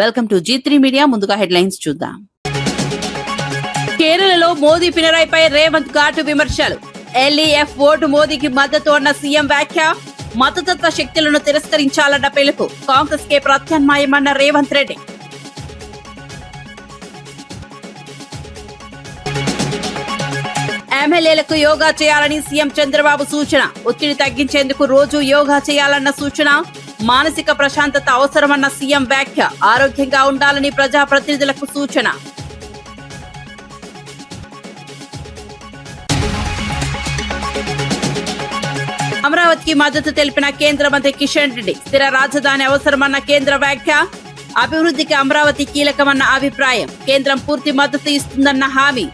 Welcome to G3 media. ముందుగా headlines చూద్దాం. కేరళలో మోదీ పినరాయిపై రేవంత్ ఘాటు విమర్శలు. ఎల్ఈఎఫ్ ఓటు మోదీకి మద్దతు అన్న సీఎం వ్యాఖ్య. మతతత్వ శక్తులను తిరస్కరించాలన్న పిలుపు. కాంగ్రెస్ కే ప్రత్యామ్నాయమన్న రేవంత్ రెడ్డి. ఎమ్మెల్యేలకు యోగా చేయాలని సీఎం చంద్రబాబు సూచన. ఒత్తిడి తగ్గించేందుకు రోజు యోగా చేయాలన్న సూచన. మానసిక ప్రశాంతత అవసరమన్న సీఎం వ్యాఖ్య. ఆరోగ్యంగా ఉండాలని ప్రజాప్రతినిధులకు సూచన. అమరావతికి మద్దతు తెలిపిన కేంద్ర మంత్రి కిషన్ రెడ్డి. స్థిర రాజధాని అవసరమన్న కేంద్ర వ్యాఖ్య. అభివృద్ధికి అమరావతి కీలకమన్న అభిప్రాయం. కేంద్రం పూర్తి మద్దతు ఇస్తుందన్న హామీ.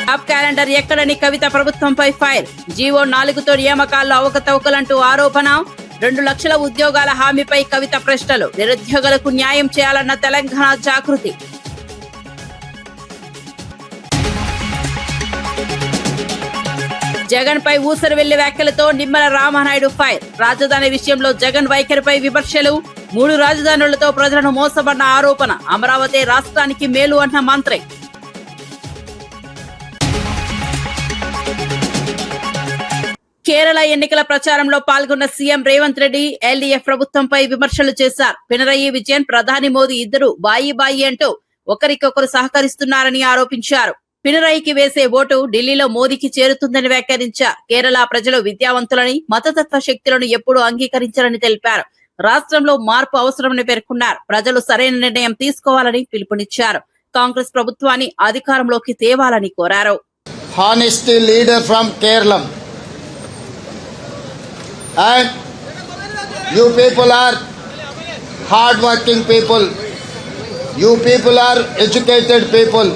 జాబ్ క్యాలెండర్ ఎక్కడని కవిత ప్రభుత్వంపై ఫైర్. జీవో 4తో నియామకాల్లో అవకతవకలంటూ ఆరోపణ. 2 లక్షల ఉద్యోగాల హామీపై కవిత ప్రశ్నలు. నిరుద్యోగులకు న్యాయం చేయాలన్న తెలంగాణ జాగృతి. జగన్ పై ఊసరు వెళ్లి వ్యాఖ్యలతో నిమ్మల రామానాయుడు ఫైర్. రాజధాని విషయంలో జగన్ వైఖరిపై విమర్శలు. 3 రాజధానులతో ప్రజలను మోసమన్న ఆరోపణ. అమరావతి రాష్ట్రానికి మేలు అన్న మంత్రి. కేరళ ఎన్నికల ప్రచారంలో పాల్గొన్న సీఎం రేవంత్ రెడ్డి ఎల్డీఎఫ్ ప్రభుత్వంపై విమర్శలు చేశారు. పినరయి విజయన్, ప్రధాని మోదీ ఇద్దరు బాయి అంటూ ఒకరికొకరు సహకరిస్తున్నారని ఆరోపించారు. పినరయికి వేసే ఓటు ఢిల్లీలో మోదీకి చేరుతుందని వ్యాఖ్యానించారు. కేరళ ప్రజలు విద్యావంతులని, మతతత్వ శక్తులను ఎప్పుడూ అంగీకరించారని తెలిపారు. రాష్ట్రంలో మార్పు అవసరమని పేర్కొన్నారు. ప్రజలు సరైన నిర్ణయం తీసుకోవాలని పిలుపునిచ్చారు. కాంగ్రెస్ ప్రభుత్వాన్ని అధికారంలోకి తేవాలని కోరారు. Honesty leader from Kerala. And you people are hard-working people. You people are educated people.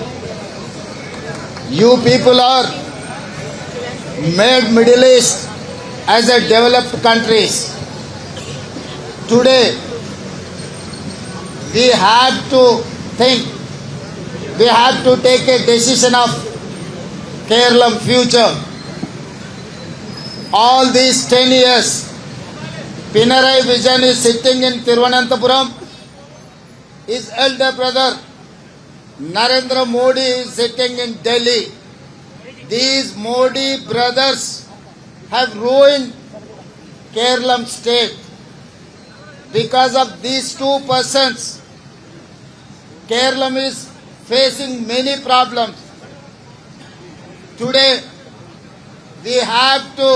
You people are made Middle East as a developed countries. Today, we have to think. We have to take a decision of Kerala future. All these 10 years, Pinarayi Vijayan is sitting in Thiruvananthapuram. His elder brother Narendra Modi is sitting in Delhi. These Modi brothers have ruined Kerala state. Because of these 2 persons, Kerala is facing many problems. Today, we have to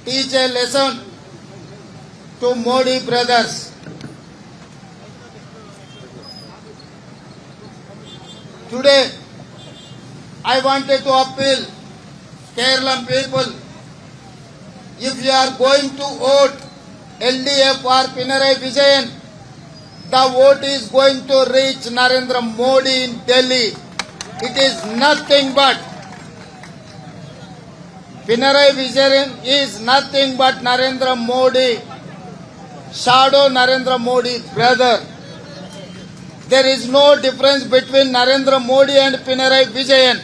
teach a lesson to Modi brothers. Today, I wanted to appeal Kerala people, if you are going to vote LDF or Pinarayi Vijayan, the vote is going to reach Narendra Modi in Delhi. It is nothing but Pinarayi Vijayan is nothing but Narendra Modi, shadow Narendra Modi brother. There is no difference between Narendra Modi and Pinarayi Vijayan.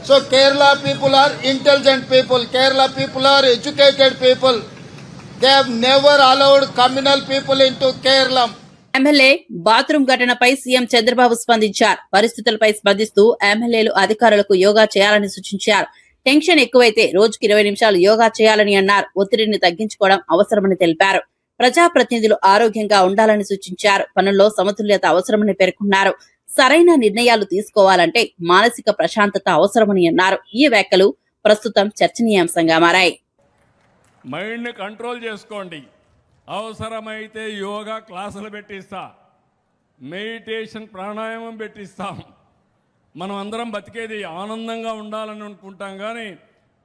So Kerala people are intelligent people. Kerala people are educated people. They have never allowed communal people into Kerala. MLA bathroom ఘటనపై CM Chandrababu స్పందించారు. పరిస్థితులపై స్పందిస్తూ ఎమ్మెల్యేలు అధికారులకు యోగా చేయాలని సూచించారు. Tension ఎక్కువైతే రోజుకి 20 నిమిషాలు యోగా చేయాలని అన్నారు. ఒత్తిడిని తగ్గించుకోవడం అవసరమని తెలిపారు. ప్రజాప్రతినిధులు ఆరోగ్యంగా ఉండాలని సూచించారు. పనుల్లో సమతుల్యత అవసరమని పేర్కొన్నారు. సరైన నిర్ణయాలు తీసుకోవాలంటే మానసిక ప్రశాంతత అవసరమని అన్నారు. ఈ వ్యాఖ్యలు ప్రస్తుతం చర్చనీయాంశంగా మారాయి. మైండ్ని కంట్రోల్ చేసుకోండి. అవసరమైతే యోగా క్లాసులు పెట్టిస్తా, మెడిటేషన్ ప్రాణాయామం పెట్టిస్తాం. మనం అందరం బతికేది ఆనందంగా ఉండాలని అనుకుంటాం, కానీ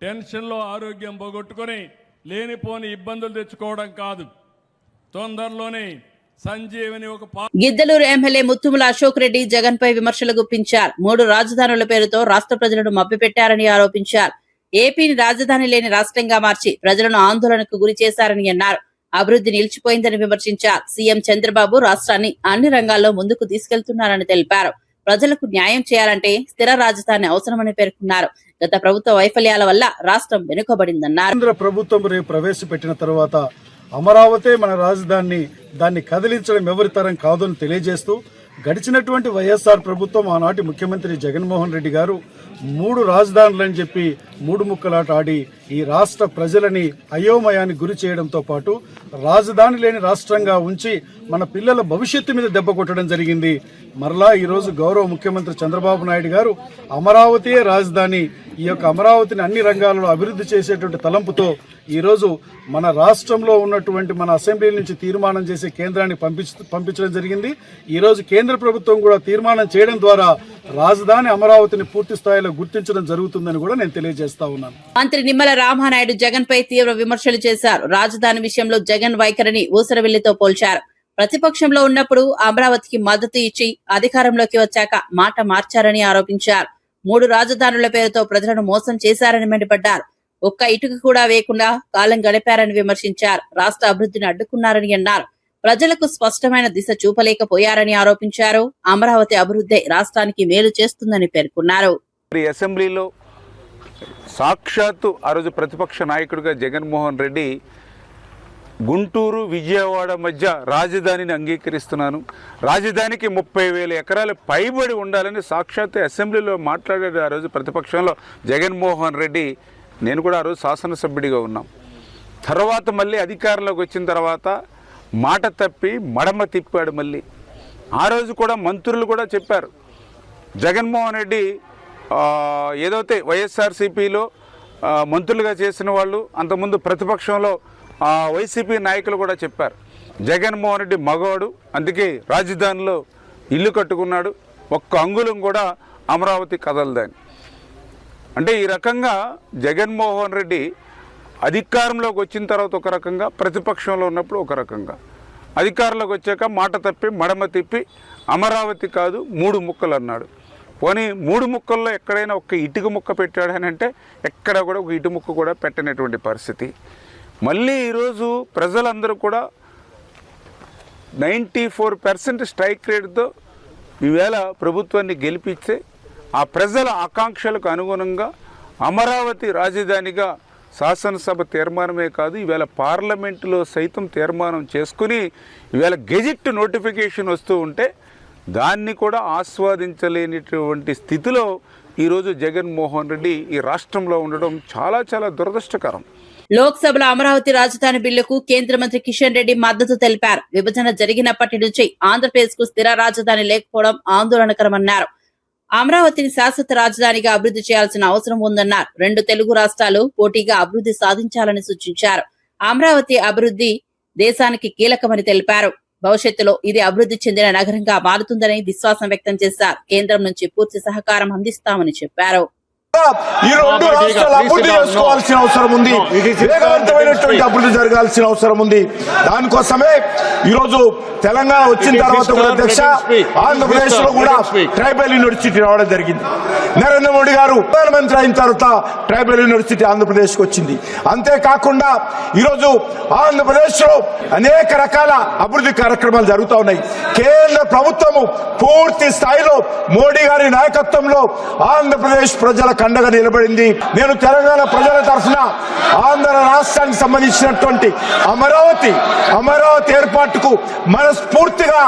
టెన్షన్లో ఆరోగ్యం పోగొట్టుకొని లేనిపోని ఇబ్బందులు తెచ్చుకోవడం కాదు. తొందరలోనే సంజీవని గిద్దలూరు ఎమ్మెల్యే ముత్తుముల అశోక్ రెడ్డి జగన్ పై విమర్శలు గుప్పించారు. 3 రాజధానుల పేరుతో రాష్ట్ర ప్రజలను మభ్యపెట్టారని ఆరోపించారు. ఏపీని రాజధాని లేని రాష్ట్రంగా మార్చి ప్రజలను ఆందోళనకు గురి చేశారని అన్నారు. అభివృద్ధి నిలిచిపోయిందని విమర్శించారు. సీఎం చంద్రబాబు రాష్ట్రాన్ని అన్ని రంగాల్లో ముందుకు తీసుకెళ్తున్నారని తెలిపారు. ప్రజలకు న్యాయం చేయాలంటే స్థిర రాజధాని అవసరమని పేర్కొన్నారు. గత ప్రభుత్వ వైఫల్యాల వల్ల రాష్ట్రం వెనుకబడిందన్నారు. కేంద్ర ప్రభుత్వం రేపు ప్రవేశపెట్టిన తర్వాత అమరావతి మన రాజధాని, దాన్ని కదిలించడం ఎవరి తరం కాదని తెలియజేస్తూ గడిచినటువంటి వైఎస్ఆర్ ప్రభుత్వం ఆనాటి ముఖ్యమంత్రి జగన్మోహన్ రెడ్డి గారు 3 రాజధానులని చెప్పి 3 ముక్కలాట ఆడి ఈ రాష్ట్ర ప్రజలని అయోమయానికి గురి చేయడంతో పాటు రాజధాని లేని రాష్ట్రంగా ఉంచి మన పిల్లల భవిష్యత్తు మీద దెబ్బ కొట్టడం జరిగింది. మరలా ఈరోజు గౌరవ ముఖ్యమంత్రి చంద్రబాబు నాయుడు గారు అమరావతియే రాజధాని, ఈ యొక్క అమరావతిని అన్ని రంగాలలో అభివృద్ధి చేసేటువంటి తలంపుతో ఈరోజు మన రాష్ట్రంలో ఉన్నటువంటి మన అసెంబ్లీ నుంచి తీర్మానం చేసి కేంద్రాన్ని పంపించడం జరిగింది. ఈరోజు కేంద్ర ప్రభుత్వం కూడా తీర్మానం చేయడం ద్వారా రాజధాని అమరావతిని పూర్తి స్థాయిలో గుర్తించడం జరుగుతుందని కూడా నేను తెలియజేస్తా ఉన్నాను. మంత్రి నిమ్మల రామానాయుడు జగన్ పై తీవ్ర విమర్శలు చేశారు. రాజధాని విషయంలో జగన్ వైఖరిని ఊసరవెల్లితో పోల్చారు. ప్రతిపక్షంలో ఉన్నప్పుడు అమరావతికి మద్దతు ఇచ్చి అధికారంలోకి వచ్చాక మాట మార్చారని ఆరోపించారు. 3 రాజధానుల పేరుతో ప్రజలను మోసం చేశారని మండిపడ్డారు. ఒక్క ఇటుక కూడా వేయకుండా కాలం గడిపారని విమర్శించారు. రాష్ట్ర అభివృద్ధిని అడ్డుకున్నారని అన్నారు. ప్రజలకు స్పష్టమైన దిశ చూపలేకపోయారని ఆరోపించారు. అమరావతి అభివృద్ధి రాష్ట్రానికి మేలు చేస్తుందని పేర్కొన్నారు. అసెంబ్లీలో సాక్షాత్తు ఆ రోజు ప్రతిపక్ష నాయకుడిగా జగన్మోహన్ రెడ్డి గుంటూరు విజయవాడ మధ్య రాజధానిని అంగీకరిస్తున్నాను, రాజధానికి 30,000 ఎకరాలు పైబడి ఉండాలని సాక్షాత్తు అసెంబ్లీలో మాట్లాడాడు. ఆ రోజు ప్రతిపక్షంలో జగన్మోహన్ రెడ్డి, నేను కూడా ఆ రోజు శాసనసభ్యుడిగా ఉన్నాం. తర్వాత మళ్ళీ అధికారంలోకి వచ్చిన తర్వాత మాట తప్పి మడమ తిప్పాడు. మళ్ళీ ఆ రోజు కూడా మంత్రులు కూడా చెప్పారు, జగన్మోహన్ రెడ్డి ఏదైతే వైఎస్ఆర్సీపీలో మంత్రులుగా చేసిన వాళ్ళు అంతకుముందు ప్రతిపక్షంలో వైసీపీ నాయకులు కూడా చెప్పారు, జగన్మోహన్ రెడ్డి మగవాడు, అందుకే రాజధానిలో ఇల్లు కట్టుకున్నాడు, ఒక్క అంగుళం కూడా అమరావతి కదలదని. అంటే ఈ రకంగా జగన్మోహన్ రెడ్డి అధికారంలోకి వచ్చిన తర్వాత ఒక రకంగా, ప్రతిపక్షంలో ఉన్నప్పుడు ఒక రకంగా, అధికారంలోకి వచ్చాక మాట తప్పి మడమ తిప్పి అమరావతి కాదు 3 ముక్కలు అన్నాడు. పోనీ 3 ముక్కల్లో ఎక్కడైనా ఒక్క ఇటుక ముక్క పెట్టాడని అంటే ఎక్కడ కూడా ఒక ఇటు ముక్క కూడా పెట్టనటువంటి పరిస్థితి. మళ్ళీ ఈరోజు ప్రజలందరూ కూడా 94% స్ట్రైక్ రేట్తో ఈవేళ ప్రభుత్వాన్ని గెలిపిస్తే ఆ ప్రజల ఆకాంక్షలకు అనుగుణంగా అమరావతి రాజధానిగా శాసనసభ తీర్మానమే కాదు, ఈవేళ పార్లమెంటులో సైతం తీర్మానం చేసుకుని ఈవేళ గెజిట్ నోటిఫికేషన్ వస్తూ ఉంటే దాన్ని కూడా ఆస్వాదించలేనిటువంటి స్థితిలో ఈరోజు జగన్మోహన్ రెడ్డి ఈ రాష్ట్రంలో ఉండడం చాలా చాలా దురదృష్టకరం. లోక్సభలో అమరావతి రాజధాని బిల్లుకు కేంద్ర మంత్రి కిషన్ రెడ్డి మద్దతు తెలిపారు. విభజన జరిగినప్పటి నుంచి ఆంధ్రప్రదేశ్ కు స్థిర రాజధాని లేకపోవడం ఆందోళనకరమన్నారు. అమరావతిని శాశ్వత రాజధానిగా అభివృద్ధి చేయాల్సిన అవసరం ఉందన్నారు. 2 తెలుగు రాష్ట్రాలు పోటీగా అభివృద్ధి సాధించాలని సూచించారు. అమరావతి అభివృద్ధి దేశానికి కీలకమని తెలిపారు. భవిష్యత్తులో ఇది అభివృద్ధి చెందిన నగరంగా మారుతుందని విశ్వాసం వ్యక్తం చేశారు. కేంద్రం నుంచి పూర్తి సహకారం అందిస్తామని చెప్పారు. ఈ 2 రాష్ట్రాలు అభివృద్ధి చేసుకోవాల్సిన అవసరం ఉంది, వేగవంతమైనటువంటి అభివృద్ధి జరగాల్సిన అవసరం ఉంది. దానికోసమే ఈరోజు తెలంగాణ వచ్చిన తర్వాత కూడా అధ్యక్ష ఆంధ్రప్రదేశ్ లో కూడా ట్రైబల్ యూనివర్సిటీ రావడం జరిగింది. నరేంద్ర మోడీ గారు ప్రధానమంత్రి అయిన తర్వాత ట్రైబల్ యూనివర్సిటీ ఆంధ్రప్రదేశ్ కు వచ్చింది. అంతేకాకుండా ఈరోజు ఆంధ్రప్రదేశ్ లో అనేక రకాల అభివృద్ధి కార్యక్రమాలు జరుగుతూ ఉన్నాయి. కేంద్ర ప్రభుత్వము పూర్తి స్థాయిలో మోడీ గారి నాయకత్వంలో ఆంధ్రప్రదేశ్ ప్రజల కండగా నిలబడింది. నేను తెలంగాణ ప్రజల తరఫున ఆంధ్ర రాష్ట్రానికి సంబంధించినటువంటి అమరావతి ఏర్పాటుకు మనస్ఫూర్తిగా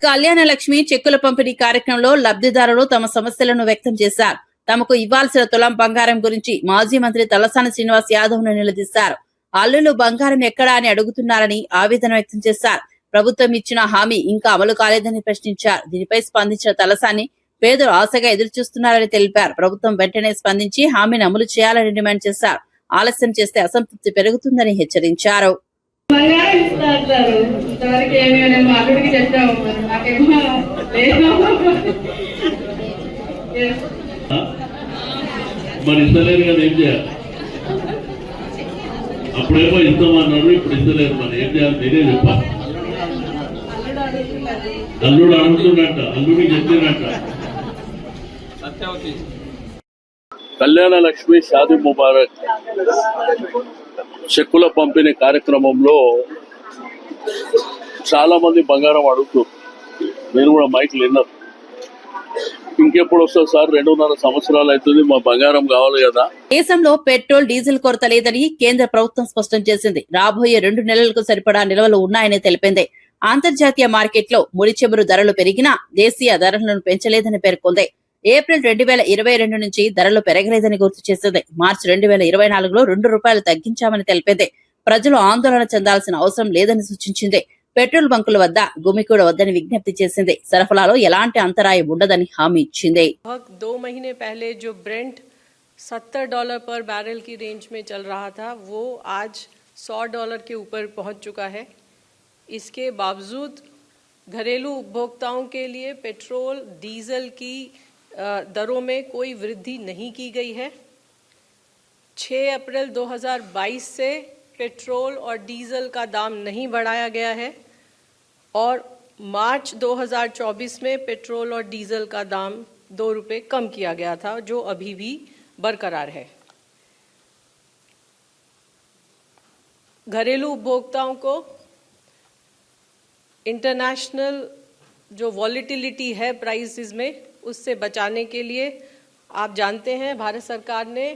కళ్యాణ లక్ష్మి చెక్కుల పంపిణీ కార్యక్రమంలో లబ్ధిదారులు తమ సమస్యలను వ్యక్తం చేశారు. తమకు ఇవ్వాల్సిన తులం బంగారం గురించి మాజీ మంత్రి తలసాని శ్రీనివాస్ యాదవ్ ను నిలదీశారు. అల్లులు బంగారం ఎక్కడా అని అడుగుతున్నారని ఆవేదన వ్యక్తం చేశారు. ప్రభుత్వం ఇచ్చిన హామీ ఇంకా అమలు కాలేదని ప్రశ్నించారు. దీనిపై స్పందించిన తలసాని పేదలు ఆశగా ఎదురుచూస్తున్నారని తెలిపారు. ప్రభుత్వం వెంటనే స్పందించి హామీని అమలు చేయాలని డిమాండ్ చేశారు. ఆలస్యం చేస్తే అసంతృప్తి పెరుగుతుందని హెచ్చరించారు. మరి ఇస్తలేరు కదా, ఏం చేయాలి? అప్పుడేమో ఇస్తామన్నారు, ఇప్పుడు ఇస్తలేరు, మరి ఏం చేయాలి? నేనే చెప్పాలి. అల్లుడు అడుగుతున్నట్ట, అల్లుడికి చెప్పినట్ట. కళ్యాణ లక్ష్మి షాదీ ముబారక్ చెక్కుల పంపిణీ కార్యక్రమంలో చాలా మంది బంగారం అడుగుతారు. నేను కూడా మైక్లు విన్నాను. ఇంకెప్పుడు వస్తుంది సార్? 2.5 సంవత్సరాలు అవుతుంది. మా బంగారం కావాలి కదా. దేశంలో పెట్రోల్ డీజిల్ కొరత లేదని కేంద్ర ప్రభుత్వం స్పష్టం చేసింది. రాబోయే 2 నెలలకు సరిపడా నిల్వలు ఉన్నాయని తెలిపింది. అంతర్జాతీయ మార్కెట్లో ముడి చమురు ధరలు పెరిగినా దేశీయ ధరలను పెంచలేదని పేర్కొంది. ఏప్రిల్ 2022 నుంచి ధరలు పెరగలేదని గుర్తు చేసింది. మార్చి 2024లో ₹2 తగ్గించామని తెలిపింది. ప్రజలు ఆందోళన చెందాల్సిన అవసరం లేదని సూచించింది. పెట్రోల్ బంకుల వద్ద గుమికూడ వద్దని విజ్ఞప్తి చేసింది. సరఫరాలో ఎలాంటి అంతరాయం ఉండదని హామీ ఇచ్చింది. 2 महीने पहले जो ब्रेंट $70 पर बैरल की रेंज में चल रहा था वो आज $100 के ऊपर पहुंच चुका है। इसके बावजूद घरेलू उपभोक्ताओं के लिए पेट्रोल डीजल की दरों में कोई वृद्धि नहीं की गई है। 6 अप्रैल 2022 से पेट्रोल और डीजल का दाम नहीं बढ़ाया गया है और मार्च 2024 में पेट्रोल और डीजल का दाम ₹2 कम किया गया था, जो अभी भी बरकरार है। घरेलू उपभोक्ताओं को इंटरनेशनल जो वॉलिटिलिटी है प्राइसेस में, उससे बचाने के लिए आप जानते हैं भारत सरकार ने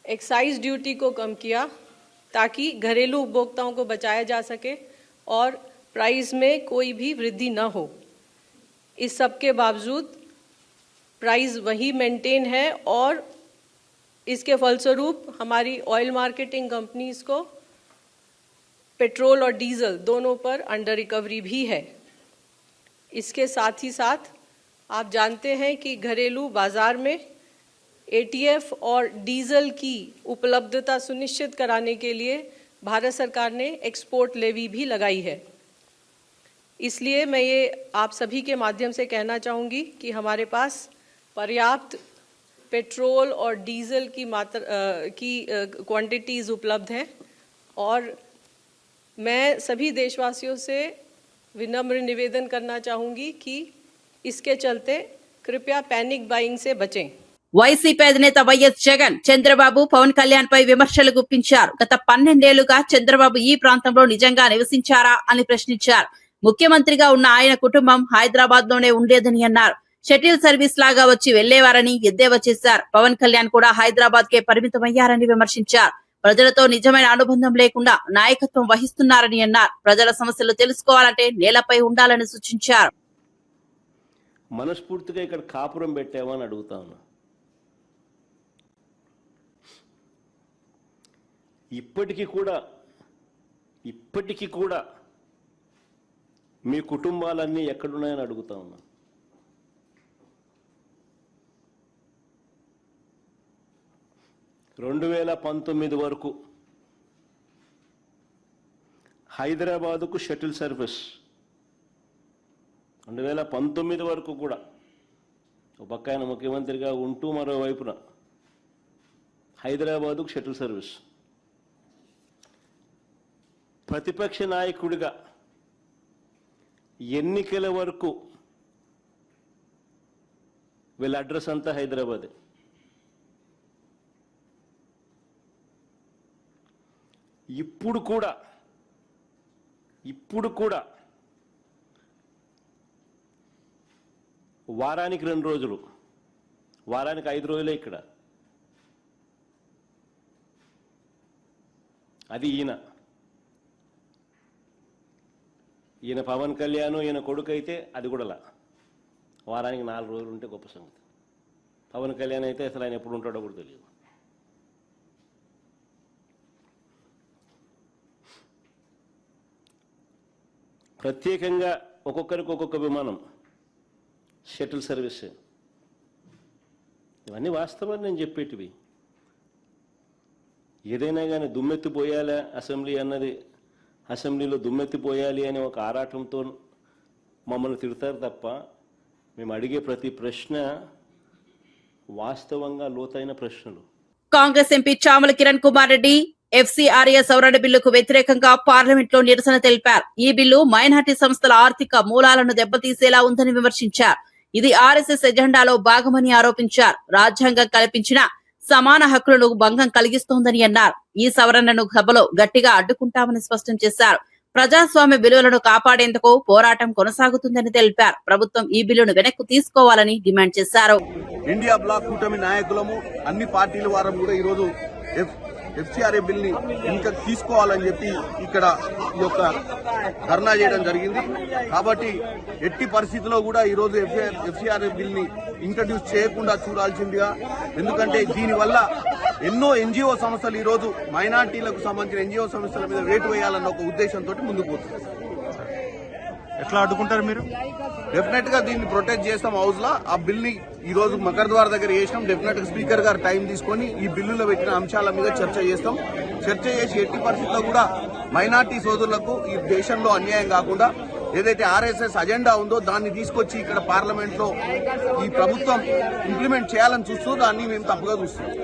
एक्साइज ड्यूटी को कम किया ताकि घरेलू उपभोक्ताओं को बचाया जा सके और प्राइस में कोई भी वृद्धि न हो। इस सब के बावजूद प्राइस वही मेंटेन है और इसके फलस्वरूप हमारी ऑयल मार्केटिंग कंपनीज को पेट्रोल और डीजल दोनों पर अंडर रिकवरी भी है। इसके साथ ही साथ आप जानते हैं कि घरेलू बाजार में एटीएफ और डीजल की उपलब्धता सुनिश्चित कराने के लिए भारत सरकार ने एक्सपोर्ट लेवी भी लगाई है। इसलिए मैं ये आप सभी के माध्यम से कहना चाहूँगी कि हमारे पास पर्याप्त पेट्रोल और डीजल की क्वांटिटीज़ उपलब्ध हैं और मैं सभी देशवासियों से विनम्र निवेदन करना चाहूँगी कि इसके चलते कृपया पैनिक बाइंग से बचें। వైసీపీ అధినేత వైఎస్ జగన్ చంద్రబాబు పవన్ కళ్యాణ్ పై విమర్శలు గుప్పించారు. గత 12 ఏళ్లుగా చంద్రబాబు ఈ ప్రాంతంలో నిజంగా నివసించారా అని ప్రశ్నించారు. ముఖ్యమంత్రిగా ఉన్న ఆయన కుటుంబం హైదరాబాద్ లోనే ఉండేదని అన్నారు. షటిల్ సర్వీస్ లాగా వచ్చి వెళ్లేవారని ఎద్దేవా చేశారు. పవన్ కళ్యాణ్ కూడా హైదరాబాద్ కే పరిమితమయ్యారని విమర్శించారు. ప్రజలతో నిజమైన అనుబంధం లేకుండా నాయకత్వం వహిస్తున్నారని అన్నారు. ప్రజల సమస్యలు తెలుసుకోవాలంటే నేలపై ఉండాలని సూచించారు. మనస్ఫూర్తిగా ఇక్కడ కాపురం పెట్టామని అడుగుతా ఉన్నా. ఇప్పటికీ కూడా మీ కుటుంబాలన్నీ ఎక్కడున్నాయని అడుగుతా ఉన్నా. (2019) వరకు హైదరాబాదుకు షటిల్ సర్వీస్ 2019 వరకు కూడా ఒక పక్క ఆయన ముఖ్యమంత్రిగా ఉంటూ మరోవైపున హైదరాబాదుకు షటిల్ సర్వీస్. ప్రతిపక్ష నాయకుడిగా ఎన్నికల వరకు వీళ్ళ అడ్రస్ అంతా హైదరాబాదే. ఇప్పుడు కూడా వారానికి 2 రోజులు, వారానికి 5 రోజులే ఇక్కడ. అది ఈయన పవన్ కళ్యాణ్, ఈయన కొడుకు అయితే అది కూడా వారానికి 4 రోజులు ఉంటే గొప్ప సంగతి. పవన్ కళ్యాణ్ అయితే అసలు ఆయన ఎప్పుడు ఉంటాడో కూడా తెలియదు. ప్రత్యేకంగా ఒక్కొక్కరికి ఒక్కొక్క విమానం, షటిల్ సర్వీస్, ఇవన్నీ వాస్తవాన్ని నేను చెప్పేటివి. ఏదైనా కానీ దుమ్మెత్తిపోయాలా అసెంబ్లీ అన్నది, అసెంబ్లీలో దుమ్మెత్తిపోయాలి అనే ఒక ఆరాటంతో మమ్మల్ని తిడతారు తప్ప మేము అడిగే ప్రతి ప్రశ్న వాస్తవంగా లోతైన ప్రశ్నలు. కాంగ్రెస్ ఎంపీ చామల కిరణ్ కుమార్ రెడ్డి ఎఫ్సీఆర్ఏ సవరణ బిల్లుకు వ్యతిరేకంగా పార్లమెంట్ లో నిరసన తెలిపారు. ఈ బిల్లు మైనార్టీ సంస్థల ఆర్థిక మూలాలను దెబ్బతీసేలా ఉందని విమర్శించారు. ఇది ఆర్ఎస్ఎస్ ఎజెండాలో భాగమని ఆరోపించారు. రాజ్యాంగం కల్పించిన సమాన హక్కులను భంగం కలిగిస్తోందని అన్నారు. ఈ సవరణను సభలో గట్టిగా అడ్డుకుంటామని స్పష్టం చేశారు. ప్రజాస్వామ్య విలువలను కాపాడేందుకు పోరాటం కొనసాగుతుందని తెలిపారు. ప్రభుత్వం ఈ బిల్లును వెనక్కు తీసుకోవాలని డిమాండ్ చేశారు. ఇండియా బ్లాక్ కూటమి నాయకులము అన్ని పార్టీల వారం కూడా ఈరోజు ఎఫ్సిఆర్ఏ బిల్ ని ఇంకా తీసుకోవాలని చెప్పి ఇక్కడ ఈ యొక్క ధర్నా చేయడం జరిగింది. కాబట్టి ఎట్టి పరిస్థితుల్లో కూడా ఈరోజు ఎఫ్సిఆర్ఏ బిల్ ని ఇంట్రడ్యూస్ చేయకుండా చూడాల్సిందిగా, ఎందుకంటే దీనివల్ల ఎన్నో ఎన్జిఓ సంస్థలు ఈరోజు మైనార్టీలకు సంబంధించిన ఎన్జిఓ సంస్థల మీద వేటు వేయాలన్న ఒక ఉద్దేశంతో ముందుకు పోతుంది. ఎట్లా అడ్డుకుంటారు మీరు? డెఫినెట్ గా దీన్ని ప్రొటెక్ట్ చేస్తాం. హౌస్ లో ఆ బిల్ ని ఈ రోజు మకర్ ద్వార్ దగ్గర చేసినాం. డెఫినెట్ గా స్పీకర్ గారు టైం తీసుకొని ఈ బిల్లులో పెట్టిన అంశాల మీద చర్చ చేస్తాం. చర్చ చేసి ఎట్టి పరిస్థితుల్లో కూడా మైనార్టీ సోదరులకు ఈ దేశంలో అన్యాయం కాకుండా ఏదైతే ఆర్ఎస్ఎస్ అజెండా ఉందో దాన్ని తీసుకొచ్చి ఇక్కడ పార్లమెంట్ లో ఈ ప్రభుత్వం ఇంప్లిమెంట్ చేయాలని చూస్తూ దాన్ని మేము తప్పుగా చూస్తున్నాం.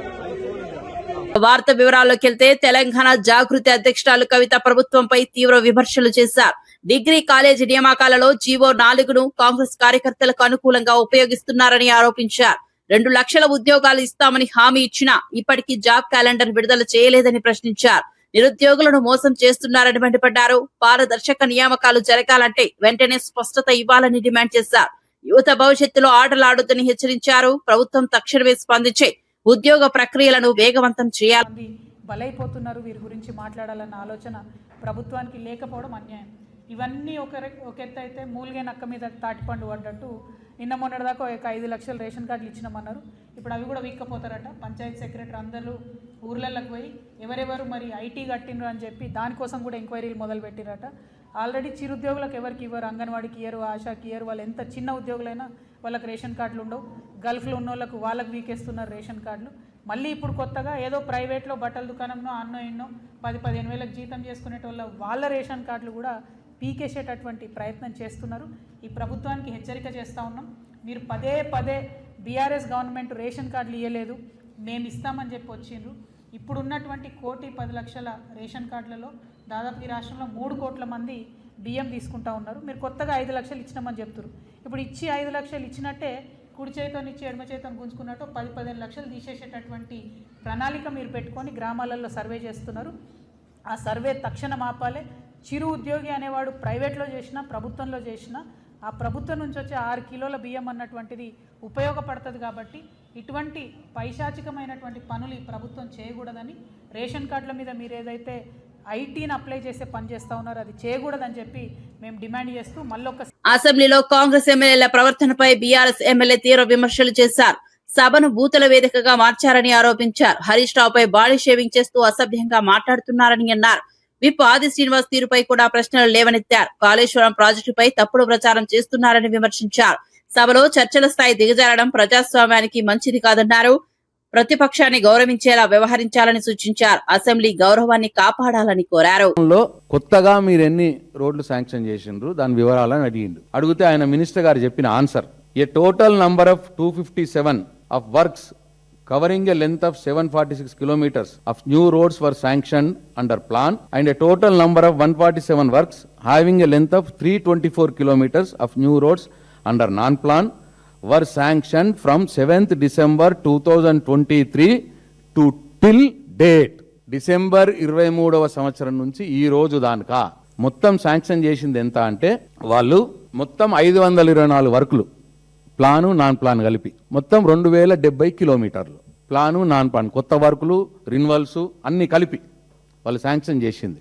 వార్త వివరాల్లోకి వెళ్తే తెలంగాణ జాగృతి అధ్యక్షురాలు కవిత ప్రభుత్వంపై తీవ్ర విమర్శలు చేశారు. డిగ్రీ కాలేజీ నియామకాలలో జీవో 4ను కాంగ్రెస్ కార్యకర్తలకు అనుకూలంగా ఉపయోగిస్తున్నారని ఆరోపించారు. 2 లక్షల ఉద్యోగాలు ఇస్తామని హామీ ఇచ్చినా ఇప్పటికీ జాబ్ క్యాలెండర్ విడుదల చేయలేదని ప్రశ్నించారు. నిరుద్యోగులను మోసం చేస్తున్నారని మండిపడ్డారు. పారదర్శక నియామకాలు జరగాలంటే వెంటనే స్పష్టత ఇవ్వాలని డిమాండ్ చేశారు. యువత భవిష్యత్తులో ఆటలాడొద్దని హెచ్చరించారు. ప్రభుత్వం తక్షణమే స్పందించి ఉద్యోగ ప్రక్రియలను వేగవంతం చేయాలి. బలైపోతున్నారు, వీరి గురించి మాట్లాడాలన్న ఆలోచన ప్రభుత్వానికి లేకపోవడం అన్యాయం. ఇవన్నీ ఒక ఎత్తు అయితే మూలిగే నక్క మీద తాటిపండు పడ్డట్టు నిన్న మొన్నటిదాకా ఒక 5 లక్షల రేషన్ కార్డులు ఇచ్చినామన్నారు. ఇప్పుడు అవి కూడా వీక్కపోతారట. పంచాయతీ సెక్రటరీ అందరూ ఊర్లలోకి పోయి ఎవరెవరు మరి ఐటీ కట్టినరు అని చెప్పి దానికోసం కూడా ఎంక్వైరీలు మొదలు పెట్టిరట. ఆల్రెడీ చిరుద్యోగులకు ఎవరికి ఇవ్వరు, అంగన్వాడికి ఇయ్యరు, ఆశాకి ఇయ్యరు. వాళ్ళు ఎంత చిన్న ఉద్యోగులైనా వాళ్ళకి రేషన్ కార్డులు ఉండవు. గల్ఫ్లో ఉన్న వాళ్ళకు వాళ్ళకు వీకేస్తున్నారు రేషన్ కార్డులు. మళ్ళీ ఇప్పుడు కొత్తగా ఏదో ప్రైవేట్లో బట్టల దుకాణంలో అన్నో ఎన్నో 10-15 వేలకు జీతం చేసుకునేటోళ్ళ వాళ్ళ రేషన్ కార్డులు కూడా పీకేసేటటువంటి ప్రయత్నం చేస్తున్నారు. ఈ ప్రభుత్వానికి హెచ్చరిక చేస్తూ ఉన్నాం. మీరు పదే బీఆర్ఎస్ గవర్నమెంట్ రేషన్ కార్డులు ఇవ్వలేదు, మేము ఇస్తామని చెప్పి వచ్చిండ్రు. ఇప్పుడున్నటువంటి 1,10,00,000 రేషన్ కార్డులలో దాదాపు ఈ రాష్ట్రంలో 3 కోట్ల మంది బియ్యం తీసుకుంటా ఉన్నారు. మీరు కొత్తగా 5 లక్షలు ఇచ్చినామని చెప్తారు. ఇప్పుడు ఇచ్చి 5 లక్షలు ఇచ్చినట్టే కుడి చేతిని ఇచ్చి ఎడమ చేతిని గుంజుకున్నట్టు 10-15 లక్షలు తీసేసేటటువంటి ప్రణాళిక మీరు పెట్టుకొని గ్రామాలలో సర్వే చేస్తున్నారు. ఆ సర్వే తక్షణం ఆపాలే. చిరు ఉద్యోగి అనేవాడు ప్రైవేట్లో చేసినా ప్రభుత్వంలో చేసినా ఆ ప్రభుత్వం నుంచి వచ్చే 6 కిలోల బియ్యం అన్నటువంటిది ఉపయోగపడుతుంది. కాబట్టి ఇటువంటి పైశాచికమైనటువంటి పనులు ఈ ప్రభుత్వం చేయకూడదని, రేషన్ కార్డుల మీద మీరు ఏదైతే ఐటీని అప్లై చేసే పని చేస్తా ఉన్నారో అది చేయకూడదని చెప్పి మేము డిమాండ్ చేస్తూ మళ్ళొక అసెంబ్లీలో కాంగ్రెస్ ఎమ్మెల్యేల ప్రవర్తనపై బీఆర్ఎస్ ఎమ్మెల్యే తీవ్ర విమర్శలు చేశారు. సభను బూతుల వేదికగా మార్చారని ఆరోపించారు. హరీష్ రావుపై బాడీ షేవింగ్ చేస్తూ అసభ్యంగా మాట్లాడుతున్నారని అన్నారు. విప్ ఆది శ్రీనివాస్ తీరుపై కూడా ప్రశ్నలు లేవనెత్తారు. కాళేశ్వరం ప్రాజెక్టుపై తప్పుడు ప్రచారం చేస్తున్నారని విమర్శించారు. సభలో చర్చల స్థాయి దిగజారడం ప్రజాస్వామ్యానికి మంచిది కాదన్నారు. ప్రతిపక్షాన్ని గౌరవించేలా వ్యవహరించాలని సూచించారు. అసెంబ్లీ గౌరవాన్ని కాపాడాలని కోరారు. కొత్తగా మీరు ఎన్ని రోడ్లు శాంక్షన్ చేసిండ్రు దాని వివరాలని అడిగితే ఆయన మినిస్టర్ గారు చెప్పిన answer, a total number of 257 of works covering a length of 746 kilometers of new roads were sanctioned under plan, and a total number of 147 works having a length of 324 kilometers of new roads under non-plan were sanctioned from 7th December 2023 to till date. December 23వ సంవత్సరం నుంచి ఈ రోజు దాకా మొత్తం sanction చేసింది ఎంత అంటే వాళ్ళు మొత్తం 524 వర్కులు, ప్లాను నాన్ ప్లాన్ కలిపి మొత్తం 2070 కిలోమీటర్లు, ప్లాను నాన్ ప్లాన్ కొత్త వర్కులు రిన్వల్స్ అన్ని కలిపి వాళ్ళు శాంక్షన్ చేసింది.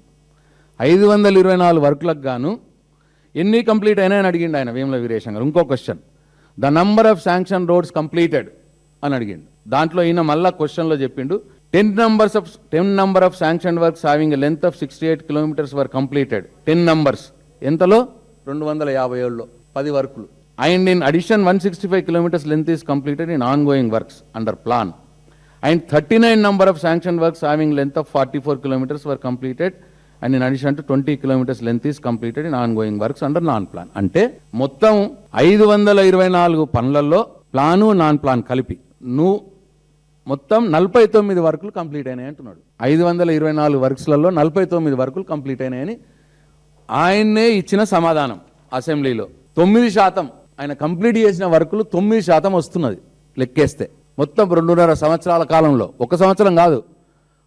524 వర్కులకు గాను ఎన్ని కంప్లీట్ అయినాయని అడిగిండు ఆయన వేముల వీరేశం గారు. ఇంకో question, the number of sanction roads completed అని అడిగిండు. దాంట్లో ఈయన మళ్ళా క్వశ్చన్లో చెప్పిండు 10 number of sanctioned works having a length of 68 kilometers were completed. 10 numbers ఎంతలో 257లో 10 వర్కులు. And in addition 165 kilometers length is completed in ongoing works under plan. And 39 number of sanctioned works having length of 44 kilometers were completed, and in addition to 20 kilometers length is completed in ongoing works under non-plan. అంటే మొత్తం 524 పనులలో plan non plan కలిపి మొత్తం 49 వర్కులు complete అయినాయి అంటున్నాడు. 524 వర్క్స్లలో 49 వర్కులు complete అయినాయని ఆయన్నే ఇచ్చిన సమాధానం అసెంబ్లీలో. 9% ఆయన కంప్లీట్ చేసిన వర్కులు 9% వస్తున్నది లెక్కేస్తే. మొత్తం 2.5 సంవత్సరాల కాలంలో, 1 సంవత్సరం కాదు,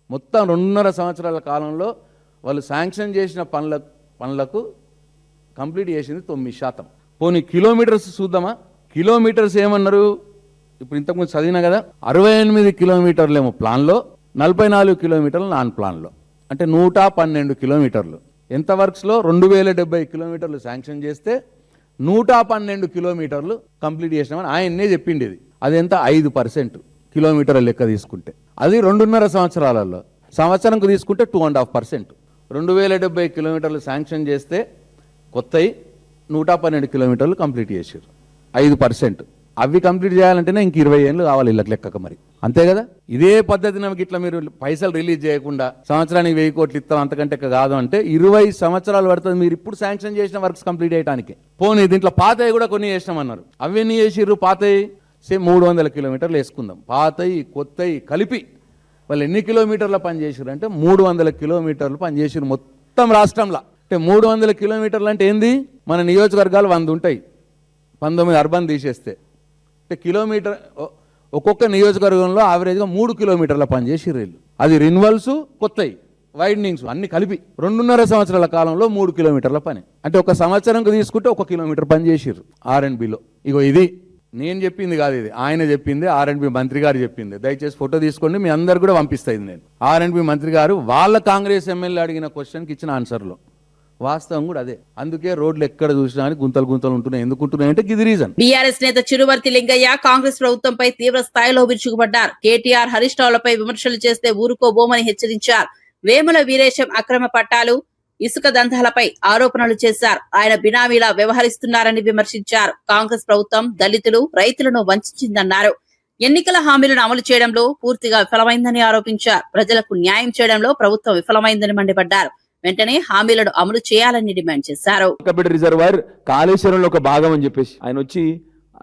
మొత్తం 2.5 సంవత్సరాల కాలంలో వాళ్ళు శాంక్షన్ చేసిన పనుల పనులకు కంప్లీట్ చేసింది 9%. పోనీ కిలోమీటర్స్ చూద్దామా? కిలోమీటర్స్ ఏమన్నారు? ఇప్పుడు ఇంతకుముందు చదివినా కదా, 68 కిలోమీటర్లేమో ప్లాన్లో, 44 కిలోమీటర్లు నాన్ ప్లాన్లో, అంటే 112 కిలోమీటర్లు. ఎంత వర్క్స్లో? 2070 కిలోమీటర్లు శాంక్షన్ చేస్తే 112 కిలోమీటర్లు కంప్లీట్ చేసినామని ఆయన్నే చెప్పింది. ఇది అదెంత? 5% కిలోమీటర్ల లెక్క తీసుకుంటే. అది 2.5 సంవత్సరాలలో. సంవత్సరంకు తీసుకుంటే 2.5%. 2070 కిలోమీటర్లు శాంక్షన్ చేస్తే కొత్తవి 112 కిలోమీటర్లు కంప్లీట్ చేశారు. 5%. అవి కంప్లీట్ చేయాలంటేనే ఇంక 20 ఏళ్ళు కావాలి ఇళ్ళకి లెక్కక. మరి అంతే కదా? ఇదే పద్ధతి నమ్మకి ఇట్లా మీరు పైసలు రిలీజ్ చేయకుండా సంవత్సరానికి 1000 కోట్లు ఇస్తాం అంతకంటే కాదు అంటే 20 సంవత్సరాలు పడుతుంది మీరు ఇప్పుడు శాంక్షన్ చేసిన వర్క్స్ కంప్లీట్ చేయడానికి. పోనీ దీంట్లో పాతవి కూడా కొన్ని చేసినామన్నారు. అవి ఎన్ని చేసిర్రు? పాతవి సేమ్ 300 కిలోమీటర్లు వేసుకుందాం. పాతవి కొత్తవి కలిపి వాళ్ళు ఎన్ని కిలోమీటర్ల పని చేసారు అంటే 300 కిలోమీటర్లు పని చేసారు మొత్తం రాష్ట్రంలో. అంటే 300 కిలోమీటర్లు అంటే ఏంది? మన నియోజకవర్గాలు 100 ఉంటాయి, 19 అర్బన్ తీసేస్తే. అంటే కిలోమీటర్ ఒక్కొక్క నియోజకవర్గంలో యావరేజ్గా 3 కిలోమీటర్ల పని చేసిర్రు వీళ్ళు. అది రిన్వల్స్, కొత్తవి, వైడనింగ్స్ అన్ని కలిపి 2.5 సంవత్సరాల కాలంలో 3 కిలోమీటర్ల పని. అంటే ఒక సంవత్సరంకు తీసుకుంటే 1 కిలోమీటర్ పని చేసిర్రు R&Bలో. ఇగో ఇది నేను చెప్పింది కాదు, ఇది ఆయన చెప్పింది, R&B మంత్రి గారు చెప్పింది. దయచేసి ఫోటో తీసుకోండి, మీ అందరు కూడా పంపిస్తాయి. నేను R&B మంత్రి గారు వాళ్ళ కాంగ్రెస్ ఎమ్మెల్యే అడిగిన క్వశ్చన్కి ఇచ్చిన ఆన్సర్లో వాస్తవం కూడా అదే. అందుకే రోడ్లు ఎక్కడ చూసినా గుంతలు ఉంటున్నాయి. ఎందుకు ఉంటున్నాయి అంటే ఇది రీజన్. బీఆర్ఎస్ నేత చిరువర్తి లింగయ్య కాంగ్రెస్ ప్రభుత్వంపై తీవ్ర స్థాయిలో విరుచుకుపడ్డారు. కేటీఆర్, హరీష్ రావులపై విమర్శలు చేస్తే ఊరుకోబోమని హెచ్చరించారు. వేముల వీరేశం అక్రమ పట్టాలు, ఇసుక దందాలపై ఆరోపణలు చేశారు. ఆయన బినామీలా వ్యవహరిస్తున్నారని విమర్శించారు. కాంగ్రెస్ ప్రభుత్వం దళితులు, రైతులను వంచిందన్నారు. ఎన్నికల హామీలను అమలు చేయడంలో పూర్తిగా విఫలమైందని ఆరోపించారు. ప్రజలకు న్యాయం చేయడంలో ప్రభుత్వం విఫలమైందని మండిపడ్డారు. వెంటనే హామీలను అమలు చేయాలని డిమాండ్ చేశారు. రిజర్వాయర్ కాళేశ్వరంలో ఒక భాగం అని చెప్పేసి ఆయన వచ్చి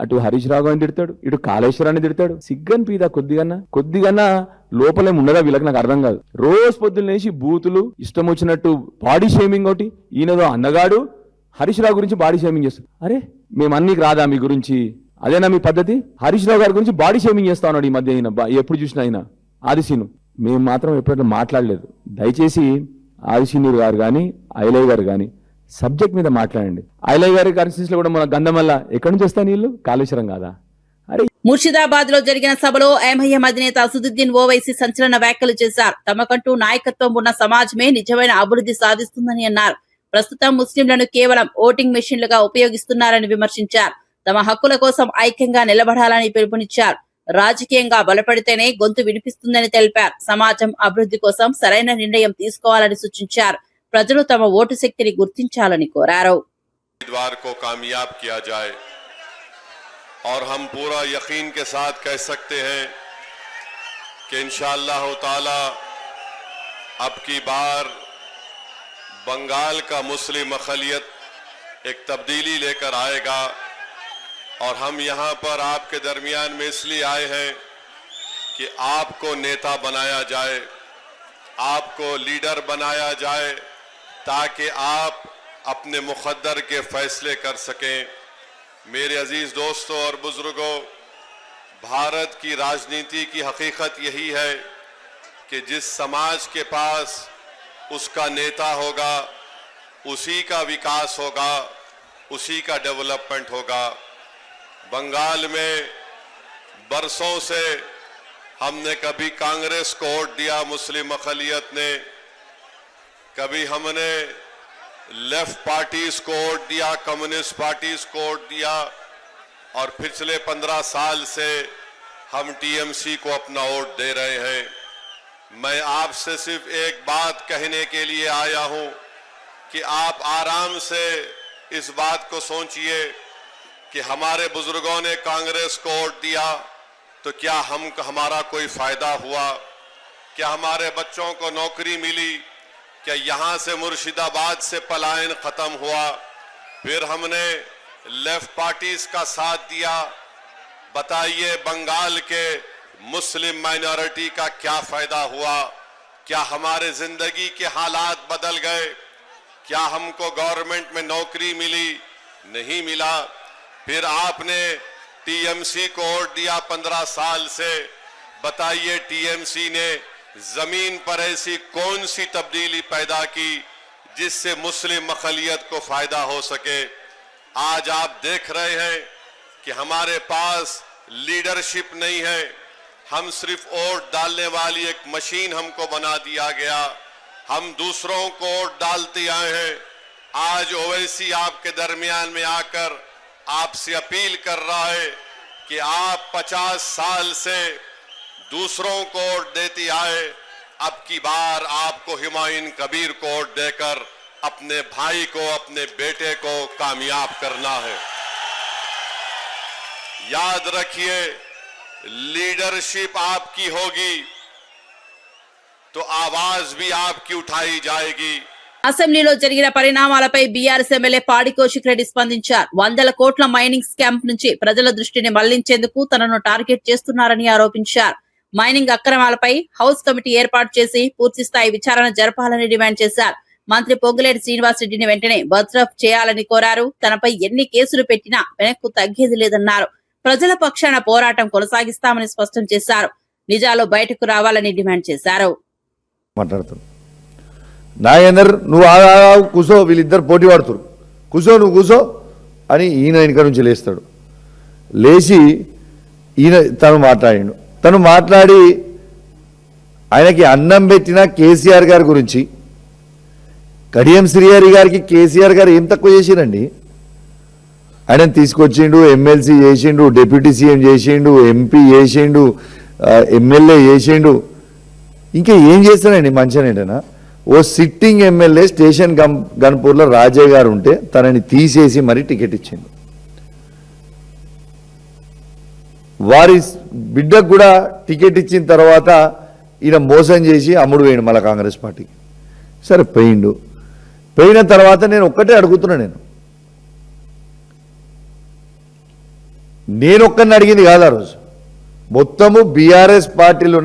అటు హరీష్ రావు అని తిడతాడు, ఇటు కాళేశ్వరాన్ని తిడతాడు. సిగ్గని పీదా కొద్దిగన్నా లోపలేం ఉండదా వీళ్ళకి? నాకు అర్థం కాదు. రోజు పొద్దున్న లేచి బూతులు, ఇష్టం వచ్చినట్టు బాడీ షేమింగ్. ఒకటి ఈయనదో అందగాడు హరీష్ రావు గురించి బాడీ షేమింగ్ చేస్తాడు. అరే మేము అన్నికి రాదా మీ గురించి? అదేనా మీ పద్ధతి? హరీష్ రావు గారి గురించి బాడీ షేమింగ్ చేస్తా ఉన్నాడు ఈ మధ్య. అయినా ఎప్పుడు చూసినా అయినా ఆదిశీను మేము మాత్రం ఎప్పుడైనా మాట్లాడలేదు. దయచేసి ఆదిశీనుడు గారు కానీ ఐలయ్య గారు కానీ సబ్జెక్ట్ మీద మాట్లాడండి. ఐలయ్య గారి కాన్స్టిట్యూన్సీలో కూడా మన గంధమల్ల ఎక్కడి నుంచి వస్తాను నీళ్ళు? కాళేశ్వరం కాదా? అరే ముర్షిదాబాద్ లో జరిగిన సభలో ఎంఐఎం అధినేత అసదుద్దీన్ ఓవైసీ సంచలన వ్యాఖ్యలు చేశారు. తమకంటూ నాయకత్వం ఉన్న సమాజమే నిజమైన అభివృద్ధి సాధిస్తుందని అన్నారు. ప్రస్తుతం ముస్లింలను కేవలం ఓటింగ్ మెషిన్లుగా ఉపయోగిస్తున్నారని విమర్శించారు. తమ హక్కుల కోసం ఐక్యంగా నిలబడాలని పిలుపునిచ్చారు. రాజకీయంగా బలపడితేనే గొంతు వినిపిస్తుందని తెలిపారు. సమాజం అభివృద్ధి కోసం సరైన నిర్ణయం తీసుకోవాలని సూచించారు. ప్రజలు తమ ఓటు శక్తిని గుర్తించాలని కోరారు. और हम पूरा यकीन के साथ कह सकते हैं कि इंशाअल्लाह ताला अब की बार बंगाल का मुस्लिम अक़लियत एक तब्दीली लेकर आएगा। और हम यहाँ पर आपके दरमियान में इसलिए आए हैं कि आपको नेता बनाया जाए, आपको लीडर बनाया जाए, ताकि आप अपने मुक़द्दर के फैसले कर सकें। मेरे अजीज दोस्तों और बुजुर्गों, भारत की राजनीति की हकीकत यही है कि जिस समाज के पास उसका नेता होगा, उसी का विकास होगा, उसी का डेवलपमेंट होगा। बंगाल में बरसों से हमने कभी कांग्रेस को वोट दिया, मुस्लिम अक़लियत ने, कभी हमने लेफ्ट पार्टीज को वोट दिया, कम्युनिस्ट पार्टीज को वोट दिया, और पिछले 15 साल से हम टीएमसी को अपना वोट दे रहे हैं। मैं आपसे सिर्फ एक बात कहने के लिए आया हूं कि आप आराम से इस बात को सोचिए कि हमारे बुजुर्गों ने कांग्रेस को वोट दिया तो क्या हमारा कोई फायदा हुआ? क्या हमारे बच्चों को नौकरी मिली? क्या यहाँ से मुर्शिदाबाद से पलायन खत्म हुआ? फिर हमने लेफ्ट पार्टीज का साथ दिया। बताइए बंगाल के मुस्लिम माइनॉरिटी का क्या फायदा हुआ? क्या हमारे जिंदगी के हालात बदल गए? क्या हमको गवर्नमेंट में नौकरी मिली? नहीं मिला। फिर आपने टीएमसी को वोट दिया 15 साल से। बताइए टीएमसी ने जमीन पर ऐसी कौन सी तब्दीली पैदा की जिससे मुस्लिम अक़लियत को फायदा हो सके। आज आप देख रहे हैं कि हमारे पास लीडरशिप नहीं है, हम सिर्फ वोट डालने वाली एक मशीन हमको बना दिया गया। हम दूसरों को वोट डालते आए हैं। आज ओवैसी आपके दरमियान में आकर आपसे अपील कर रहा है कि आप 50 साल से दूसरों को वोट देते आए, अब की बार आपको हुमायूं कबीर को वोट देकर अपने भाई को, अपने बेटे को कामयाब करना है। याद रखिए, लीडरशिप आपकी होगी तो आवाज भी आपकी उठाई जाएगी। అసెంబ్లీలో జరిగిన పరిణామాలపై బీఆర్ఎస్ ఎమ్మెల్యే పాడి కౌశిక్ రెడ్డి స్పందించారు. 100 కోట్ల మైనింగ్ స్కామ్ నుంచి ప్రజల దృష్టిని మళ్లించేందుకు తనను టార్గెట్ చేస్తున్నారని ఆరోపించారు. మైనింగ్ అక్రమాలపై హౌస్ కమిటీ ఏర్పాటు చేసి పూర్తిస్థాయి విచారణ జరపాలని డిమాండ్ చేశారు. మంత్రి పొంగులేటి శ్రీనివాసరెడ్డిని వెంటనే బర్తరఫ్ చేయాలని కోరారు. తనపై ఎన్ని కేసులు పెట్టినా వెనక్కు తగ్గేది లేదన్నారు. ప్రజల పక్షాన పోరాటం కొనసాగిస్తామని స్పష్టం చేశారు. నిజాలు బయటకు రావాలని డిమాండ్ చేశారు. నాగేందర్ నువ్వు కూసో, వీళ్ళిద్దరు పోటీ పడుతురు, కూసో నువ్వు కూసో అని ఈయన వెనుక నుంచి లేస్తాడు. లేచి ఈయన తను మాట్లాడి ఆయనకి అన్నం పెట్టిన కేసీఆర్ గారి గురించి, కడియం శ్రీహరి గారికి కేసీఆర్ గారు ఏం తక్కువ చేసిండండి? ఆయనను తీసుకొచ్చిండు, ఎమ్మెల్సీ చేసిండు, డిప్యూటీ సీఎం చేసిండు, ఎంపీ చేసిండు, ఎమ్మెల్యే చేసిండు. ఇంకా ఏం చేస్తానండి మంచిగానేటనా? ఓ సిట్టింగ్ ఎమ్మెల్యే స్టేషన్ గన్పూర్లో రాజయ్య గారు ఉంటే తనని తీసేసి మరీ టికెట్ ఇచ్చిండు. వారి బిడ్డకు కూడా టికెట్ ఇచ్చిన తర్వాత ఈయన మోసం చేసి అమ్ముడు పోయిండు మళ్ళీ కాంగ్రెస్ పార్టీకి. సరే పోయిన తర్వాత నేను ఒక్కటే అడుగుతున్నా, నేను ఒక్కరిని అడిగింది కాదు ఆ రోజు, మొత్తము బీఆర్ఎస్ పార్టీలో